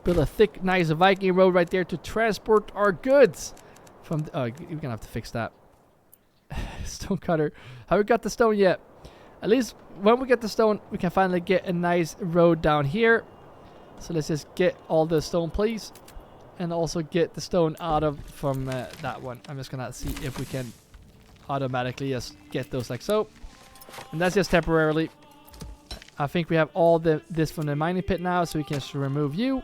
Build a thick, nice Viking road right there to transport our goods. From oh, you're going to have to fix that. Stone cutter. Haven't got the stone yet. At least when we get the stone, we can finally get a nice road down here. So let's just get all the stone, please. And also get the stone out of from that one. I'm just going to see if we can automatically just get those like so. And that's just temporarily. I think we have all this from the mining pit now. So we can just remove you.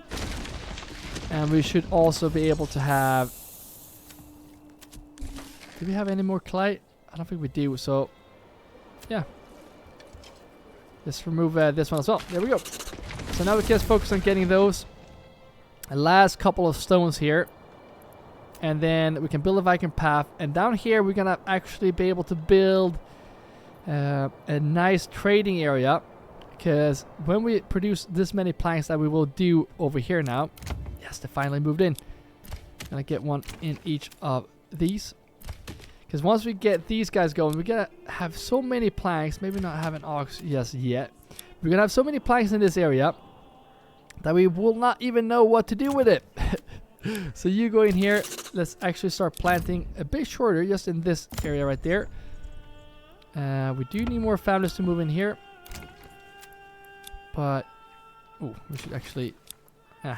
And we should also be able to have... Do we have any more clay? I don't think we do. So, yeah. Let's remove this one as well. There we go. So now we can just focus on getting those last couple of stones here. And then we can build a Viking path. And down here, we're going to actually be able to build a nice trading area. Because when we produce this many planks that we will do over here now. Yes, they finally moved in. Gonna get one in each of these. Because once we get these guys going, we're gonna have so many planks. Maybe not have an ox yet. We're gonna have so many planks in this area that we will not even know what to do with it. So you go in here. Let's actually start planting a bit shorter, just in this area right there. We do need more families to move in here. But, oh, we should actually,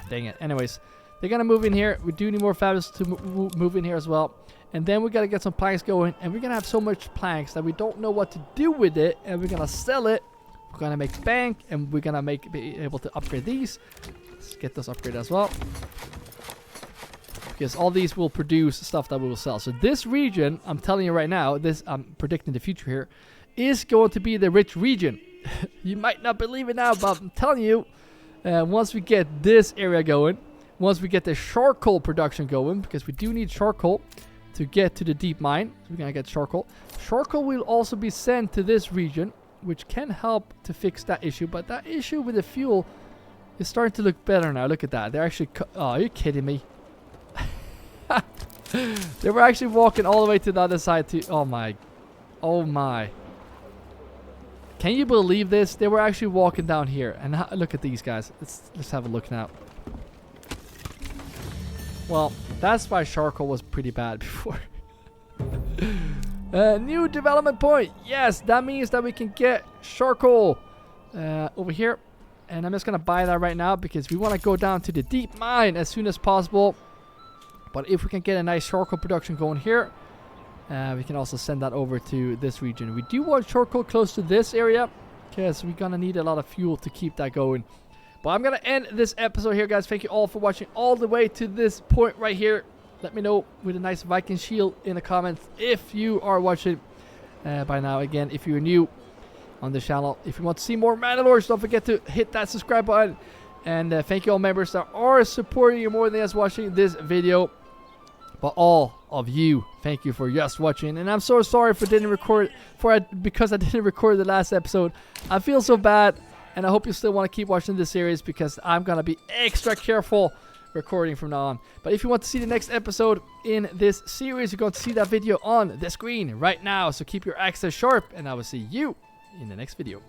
dang it. Anyways, they're gonna move in here. We do need more families to move in here as well. And then we gotta get some planks going. And we're gonna have so much planks that we don't know what to do with it. And we're gonna sell it. We're gonna make bank, and we're gonna be able to upgrade these. Let's get those upgraded as well. Because all these will produce stuff that we will sell. So this region, I'm telling you right now, this I'm predicting the future here, is going to be the rich region. You might not believe it now, but I'm telling you, once we get this area going, once we get the charcoal production going, because we do need charcoal to get to the deep mine. So we're gonna get charcoal. Charcoal will also be sent to this region, which can help to fix that issue. But that issue with the fuel is starting to look better now. Look at that. They're actually... oh, are you kidding me? They were actually walking all the way to the other side too. Oh my. Oh my. Can you believe this? They were actually walking down here. And look at these guys. Let's have a look now. Well, that's why charcoal was pretty bad before. New development point. Yes, that means that we can get charcoal over here. And I'm just going to buy that right now because we want to go down to the deep mine as soon as possible. But if we can get a nice charcoal production going here, we can also send that over to this region. We do want charcoal close to this area because we're going to need a lot of fuel to keep that going. But I'm going to end this episode here, guys. Thank you all for watching all the way to this point right here. Let me know with a nice Viking shield in the comments if you are watching by now. Again, if you're new on the channel, if you want to see more Mandalorians, don't forget to hit that subscribe button. And thank you all members that are supporting you more than just watching this video. But all of you, thank you for just watching. And I'm so sorry because I didn't record the last episode. I feel so bad. And I hope you still want to keep watching this series because I'm going to be extra careful recording from now on. But if you want to see the next episode in this series, you're going to see that video on the screen right now. So keep your axes sharp and I will see you in the next video.